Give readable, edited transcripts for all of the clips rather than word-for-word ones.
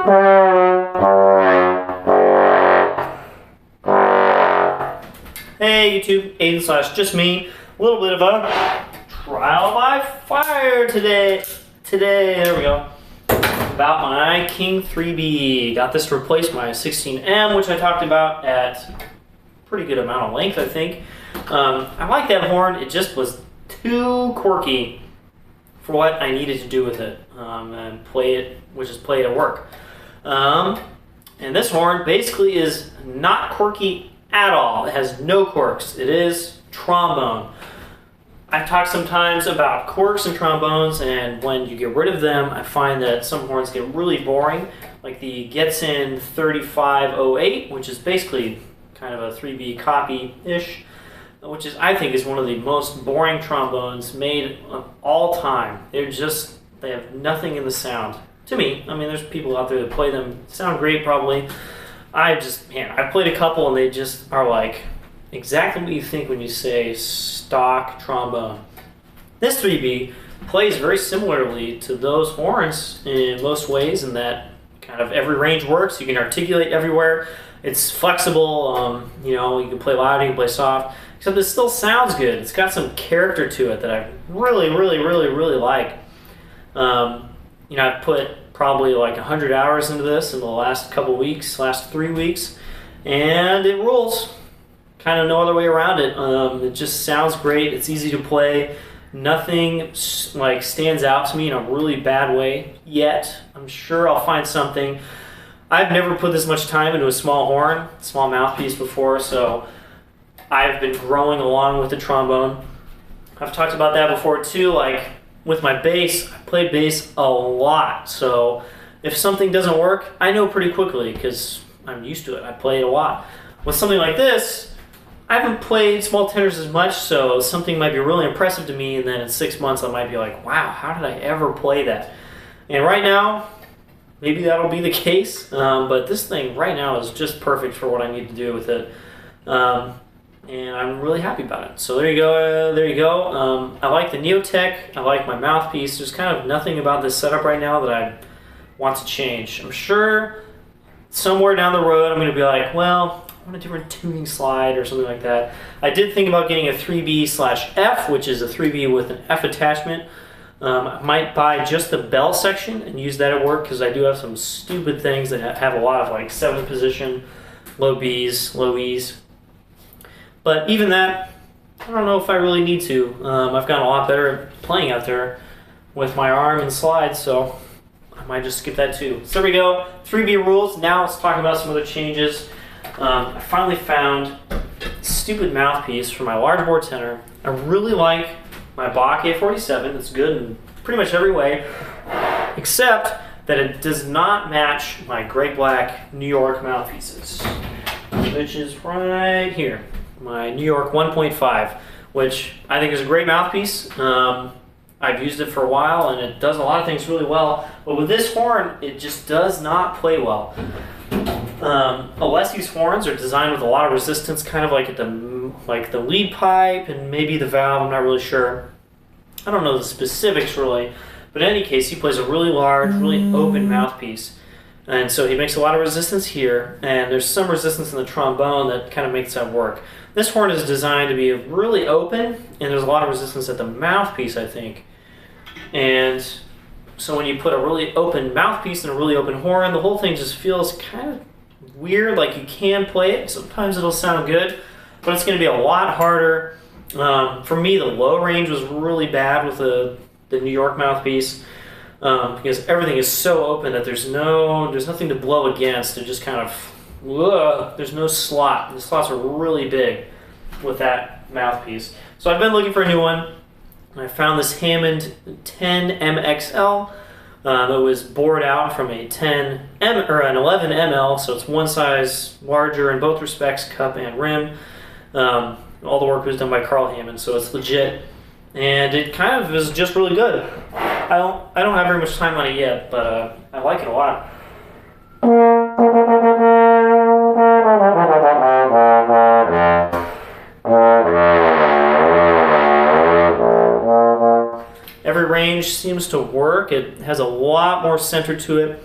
Hey YouTube, Aiden / just me. A little bit of a trial by fire today. There we go. About my King 3B. Got this to replace my 16M, which I talked about at pretty good amount of length, I think. I like that horn. It just was too quirky for what I needed to do with it, and play it, which is play it at work. And this horn basically is not quirky at all. It has no quirks. It is trombone. I've talked sometimes about quirks and trombones, and when you get rid of them, I find that some horns get really boring, like the Getson 3508, which is basically kind of a 3B copy-ish, which is, I think, is one of the most boring trombones made of all time. They have nothing in the sound. To me, I mean, there's people out there that play them, sound great probably. I've played a couple and they just are like exactly what you think when you say stock trombone. This 3B plays very similarly to those horns in most ways, in that kind of every range works. You can articulate everywhere. It's flexible. You can play loud, you can play soft, except it still sounds good. It's got some character to it that I really like. I've put probably like 100 hours into this in the last couple weeks, last 3 weeks, and it rules. Kind of no other way around it. It just sounds great. It's easy to play. Nothing like stands out to me in a really bad way yet. I'm sure I'll find something. I've never put this much time into a small horn, small mouthpiece before, so I've been growing along with the trombone. I've talked about that before too, like with my bass. I play bass a lot, so if something doesn't work, I know pretty quickly because I'm used to it. I play it a lot. With something like this, I haven't played small tenors as much, so something might be really impressive to me, and then in 6 months I might be like, wow, how did I ever play that? And right now, maybe that'll be the case, but this thing right now is just perfect for what I need to do with it. And I'm really happy about it. So there you go. I like the Neotech. I like my mouthpiece. There's kind of nothing about this setup right now that I want to change. I'm sure somewhere down the road I'm going to be like, well, I want a different tuning slide or something like that. I did think about getting a 3B/F, which is a 3B with an F attachment. I might buy just the bell section and use that at work, because I do have some stupid things that have a lot of like 7th position, low Bs, low Es. But even that, I don't know if I really need to. I've gotten a lot better at playing out there with my arm and slides, so I might just skip that too. So there we go, 3B rules. Now let's talk about some other changes. I finally found a stupid mouthpiece for my large bore tenor. I really like my Bach A47. It's good in pretty much every way, except that it does not match my Great Black New York mouthpieces, which is right here. My New York 1.5, which I think is a great mouthpiece. I've used it for a while and it does a lot of things really well, but with this horn it just does not play well. Alessi's horns are designed with a lot of resistance, kind of like at the lead pipe and maybe the valve. I'm not really sure. I don't know the specifics really, but in any case, he plays a really large, really open mouthpiece, and so he makes a lot of resistance here, and there's some resistance in the trombone that kind of makes that work. This horn is designed to be really open, and there's a lot of resistance at the mouthpiece, I think. And so when you put a really open mouthpiece and a really open horn, the whole thing just feels kind of weird, like you can play it. Sometimes it'll sound good, but it's going to be a lot harder. For me, the low range was really bad with the New York mouthpiece, because everything is so open that there's nothing to blow against. It just kind of, there's no slot. The slots are really big with that mouthpiece. So I've been looking for a new one. I found this Hammond 10MXL. It was bored out from a 10M or an 11ML, so it's one size larger in both respects, cup and rim. All the work was done by Carl Hammond, so it's legit, and it kind of is just really good. I don't have very much time on it yet, but I like it a lot. Every range seems to work. It has a lot more center to it.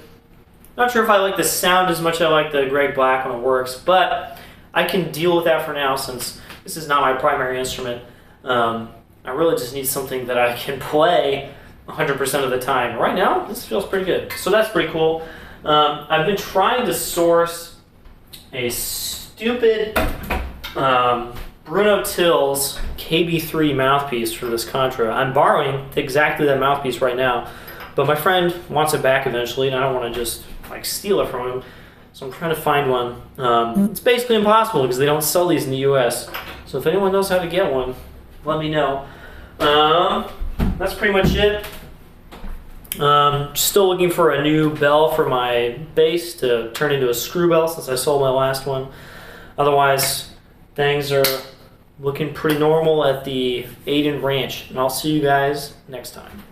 Not sure if I like the sound as much as I like the Greg Black when it works, but I can deal with that for now since this is not my primary instrument. I really just need something that I can play 100% of the time. Right now, this feels pretty good. So that's pretty cool. I've been trying to source a stupid Bruno Till's KB3 mouthpiece for this Contra. I'm borrowing exactly that mouthpiece right now, but my friend wants it back eventually, and I don't want to just like steal it from him. So I'm trying to find one. It's basically impossible because they don't sell these in the US. So if anyone knows how to get one, let me know. That's pretty much it. Still looking for a new bell for my bass to turn into a screw bell since I sold my last one. Otherwise, things are looking pretty normal at the Aiden Ranch. And I'll see you guys next time.